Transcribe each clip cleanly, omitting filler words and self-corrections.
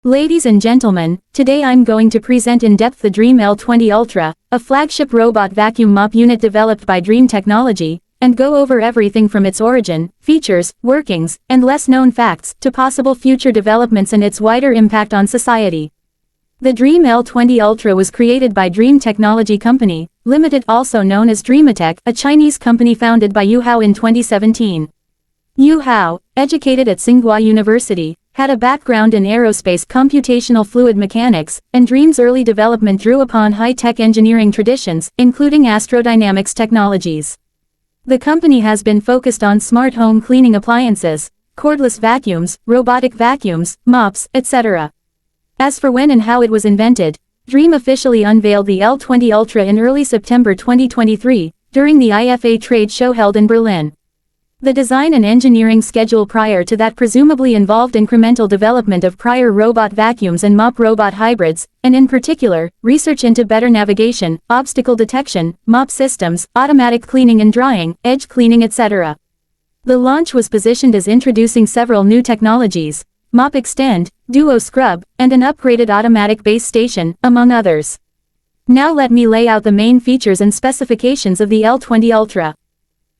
Ladies and gentlemen, today I'm going to present in depth the Dreame L20 Ultra, a flagship robot vacuum mop unit developed by Dreame Technology, and go over everything from its origin, features, workings, and less known facts, to possible future developments and its wider impact on society. The Dreame L20 Ultra was created by Dreame Technology Company, Limited, also known as Dreamatech, a Chinese company founded by Yu Hao in 2017. Yu Hao, educated at Tsinghua University, had a background in aerospace computational fluid mechanics, and Dreame's early development drew upon high-tech engineering traditions, including astrodynamics technologies. The company has been focused on smart home cleaning appliances, cordless vacuums, robotic vacuums, mops, etc. As for when and how it was invented, Dreame officially unveiled the L20 Ultra in early September 2023, during the IFA trade show held in Berlin. The design and engineering schedule prior to that presumably involved incremental development of prior robot vacuums and mop robot hybrids, and in particular, research into better navigation, obstacle detection, mop systems, automatic cleaning and drying, edge cleaning, etc. The launch was positioned as introducing several new technologies: MopExtend, Duo Scrub, and an upgraded automatic base station, among others. Now let me lay out the main features and specifications of the L20 Ultra.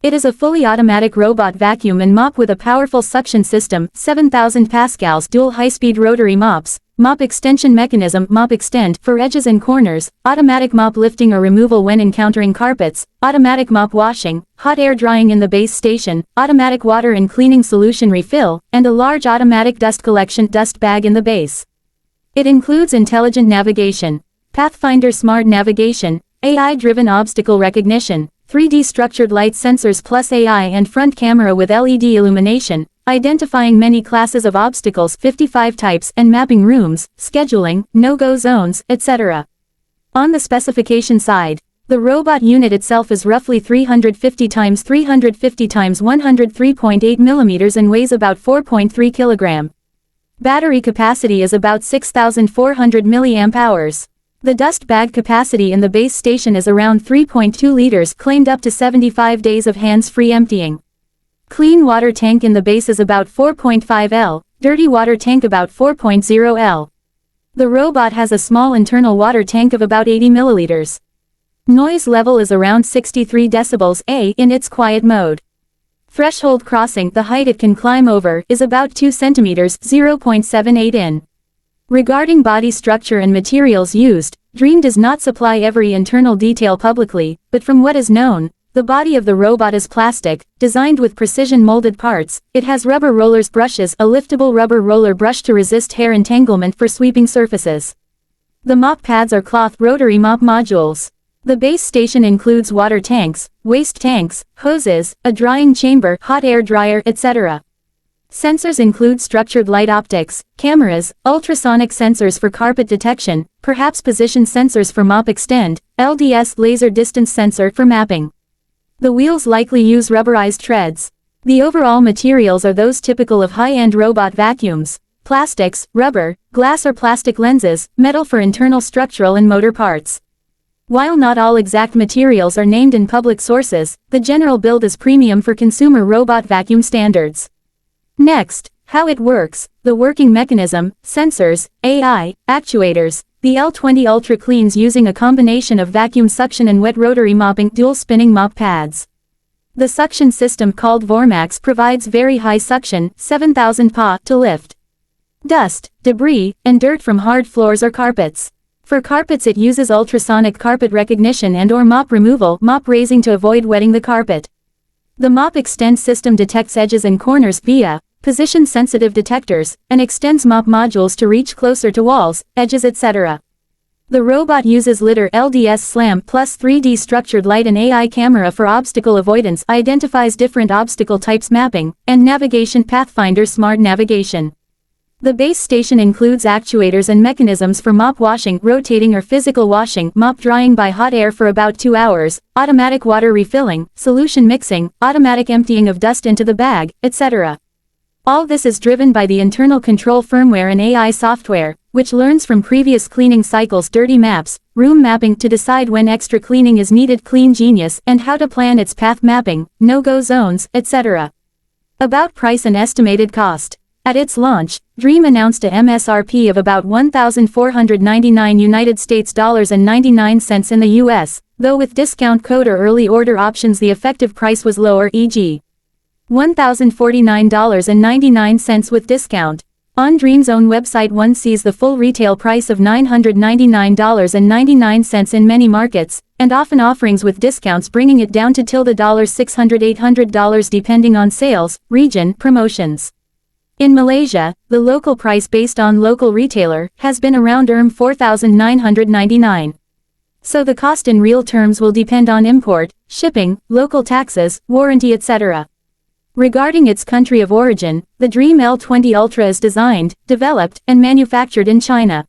It is a fully automatic robot vacuum and mop with a powerful suction system, 7,000 pascals dual high-speed rotary mops, mop extension mechanism MopExtend for edges and corners, automatic mop lifting or removal when encountering carpets, automatic mop washing, hot air drying in the base station, automatic water and cleaning solution refill, and a large automatic dust collection dust bag in the base. It includes intelligent navigation, Pathfinder smart navigation, AI-driven obstacle recognition, 3D structured light sensors plus AI and front camera with LED illumination, identifying many classes of obstacles, 55 types, and mapping rooms, scheduling, no-go zones, etc. On the specification side, the robot unit itself is roughly 350 x 350 x 103.8 mm and weighs about 4.3 kg. Battery capacity is about 6,400 mAh. The dust bag capacity in the base station is around 3.2 liters, claimed up to 75 days of hands-free emptying. Clean water tank in the base is about 4.5 L, dirty water tank about 4.0 L. The robot has a small internal water tank of about 80 milliliters. Noise level is around 63 decibels A in its quiet mode. Threshold crossing, the height it can climb over, is about 2 centimeters, 0.78 in. Regarding body structure and materials used, Dreame does not supply every internal detail publicly, but from what is known, the body of the robot is plastic, designed with precision molded parts. It has rubber rollers brushes, a liftable rubber roller brush to resist hair entanglement for sweeping surfaces. The mop pads are cloth rotary mop modules. The base station includes water tanks, waste tanks, hoses, a drying chamber, hot air dryer, etc. Sensors include structured light optics, cameras, ultrasonic sensors for carpet detection, perhaps position sensors for MopExtend, LDS laser distance sensor for mapping. The wheels likely use rubberized treads. The overall materials are those typical of high-end robot vacuums: plastics, rubber, glass or plastic lenses, metal for internal structural and motor parts. While not all exact materials are named in public sources, the general build is premium for consumer robot vacuum standards. Next, how it works, the working mechanism, sensors, AI, actuators. The L20 Ultra cleans using a combination of vacuum suction and wet rotary mopping dual spinning mop pads. The suction system called Vormax provides very high suction, 7,000 Pa, to lift dust, debris, and dirt from hard floors or carpets. For carpets it uses ultrasonic carpet recognition and/or mop removal, mop raising to avoid wetting the carpet. The MopExtend system detects edges and corners via position-sensitive detectors, and extends mop modules to reach closer to walls, edges, etc. The robot uses lidar LDS SLAM plus 3D structured light and AI camera for obstacle avoidance, identifies different obstacle types, mapping, and navigation, Pathfinder smart navigation. The base station includes actuators and mechanisms for mop washing, rotating or physical washing, mop drying by hot air for about 2 hours, automatic water refilling, solution mixing, automatic emptying of dust into the bag, etc. All this is driven by the internal control firmware and AI software, which learns from previous cleaning cycles dirty maps, room mapping to decide when extra cleaning is needed, Clean Genius, and how to plan its path mapping, no-go zones, etc. About price and estimated cost. At its launch, Dreame announced a MSRP of about $1,499 United States dollars and 99 cents in the US, though with discount code or early order options the effective price was lower, e.g. $1,049.99 with discount. On Dreame's own website one sees the full retail price of $999.99 in many markets, and often offerings with discounts bringing it down to $600-800 depending on sales, region, promotions. In Malaysia, the local price based on local retailer has been around $4,999. So the cost in real terms will depend on import, shipping, local taxes, warranty etc. Regarding its country of origin, the Dreame L20 Ultra is designed, developed, and manufactured in China.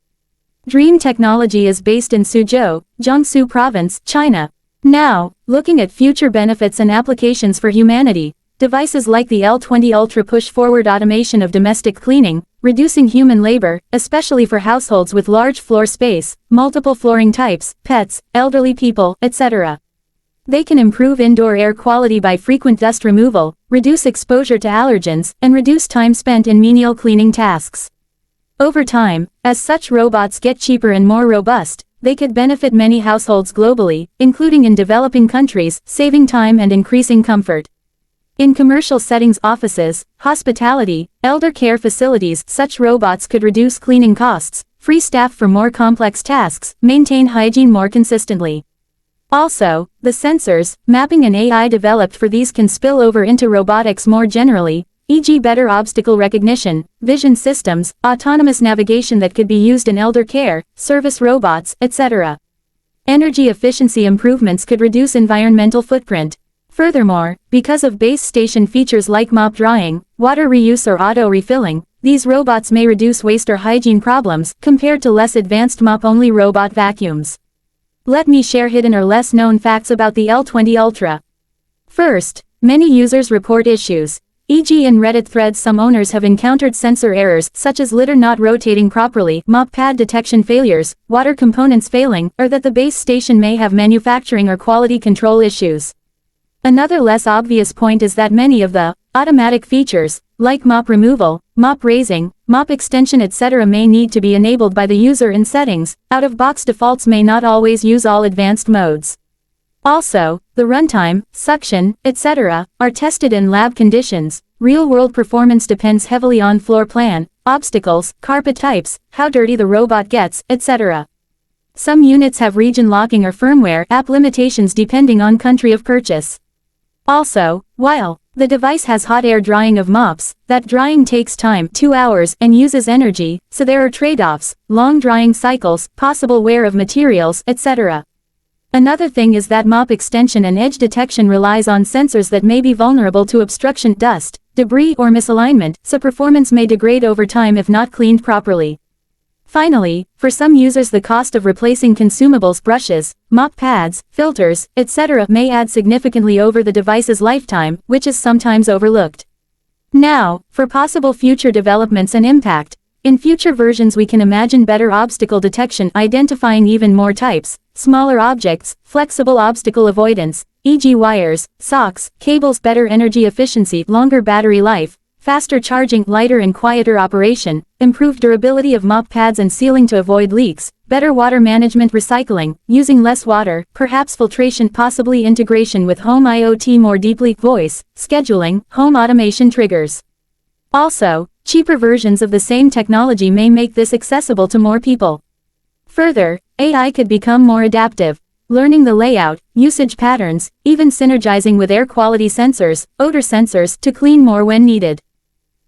Dreame technology is based in Suzhou, Jiangsu Province, China. Now, looking at future benefits and applications for humanity, devices like the L20 Ultra push forward automation of domestic cleaning, reducing human labor, especially for households with large floor space, multiple flooring types, pets, elderly people, etc. They can improve indoor air quality by frequent dust removal, reduce exposure to allergens, and reduce time spent in menial cleaning tasks. Over time, as such robots get cheaper and more robust, they could benefit many households globally, including in developing countries, saving time and increasing comfort. In commercial settings, offices, hospitality, elder care facilities, such robots could reduce cleaning costs, free staff for more complex tasks, maintain hygiene more consistently. Also, the sensors, mapping and AI developed for these can spill over into robotics more generally, e.g. better obstacle recognition, vision systems, autonomous navigation that could be used in elder care, service robots, etc. Energy efficiency improvements could reduce environmental footprint. Furthermore, because of base station features like mop drying, water reuse or auto refilling, these robots may reduce waste or hygiene problems compared to less advanced mop-only robot vacuums. Let me share hidden or less known facts about the L20 Ultra. First, many users report issues, e.g. in Reddit threads some owners have encountered sensor errors such as litter not rotating properly, mop pad detection failures, water components failing, or that the base station may have manufacturing or quality control issues. Another less obvious point is that many of the automatic features, like mop removal, mop raising, mop extension etc. may need to be enabled by the user in settings. Out-of-box defaults may not always use all advanced modes. Also, the runtime, suction, etc. are tested in lab conditions. Real-world performance depends heavily on floor plan, obstacles, carpet types, how dirty the robot gets, etc. Some units have region locking or firmware app limitations depending on country of purchase. Also, while the device has hot air drying of mops, that drying takes time, 2 hours, and uses energy, so there are trade-offs, long drying cycles, possible wear of materials, etc. Another thing is that mop extension and edge detection relies on sensors that may be vulnerable to obstruction, dust, debris, or misalignment, so performance may degrade over time if not cleaned properly. Finally, for some users the cost of replacing consumables, brushes, mop pads, filters, etc. may add significantly over the device's lifetime, which is sometimes overlooked. Now, for possible future developments and impact. In future versions we can imagine better obstacle detection, identifying even more types, smaller objects, flexible obstacle avoidance, e.g. wires, socks, cables, better energy efficiency, longer battery life, faster charging, lighter and quieter operation, improved durability of mop pads and sealing to avoid leaks, better water management, recycling, using less water, perhaps filtration, possibly integration with home IoT more deeply, voice, scheduling, home automation triggers. Also, cheaper versions of the same technology may make this accessible to more people. Further, AI could become more adaptive, learning the layout, usage patterns, even synergizing with air quality sensors, odor sensors, to clean more when needed.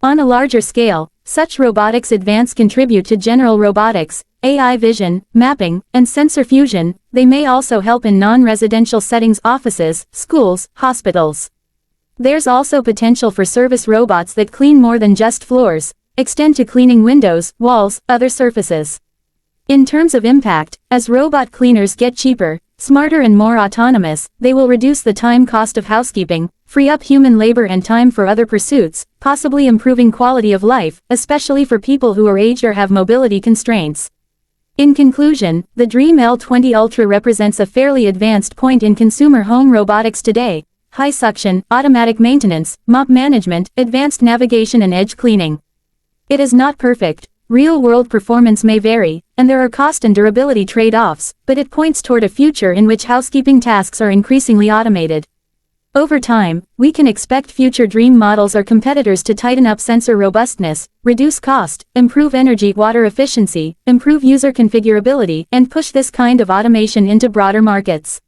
On a larger scale, such robotics advance contribute to general robotics, AI vision, mapping, and sensor fusion. They may also help in non-residential settings, offices, schools, hospitals. There's also potential for service robots that clean more than just floors, extend to cleaning windows, walls, other surfaces. In terms of impact, as robot cleaners get cheaper, smarter and more autonomous, they will reduce the time cost of housekeeping, free up human labor and time for other pursuits, possibly improving quality of life, especially for people who are aged or have mobility constraints. In conclusion, the Dreame L20 Ultra represents a fairly advanced point in consumer home robotics today. High suction, automatic maintenance, mop management, advanced navigation and edge cleaning. It is not perfect. Real-world performance may vary, and there are cost and durability trade-offs, but it points toward a future in which housekeeping tasks are increasingly automated. Over time, we can expect future Dreame models or competitors to tighten up sensor robustness, reduce cost, improve energy-water efficiency, improve user configurability, and push this kind of automation into broader markets.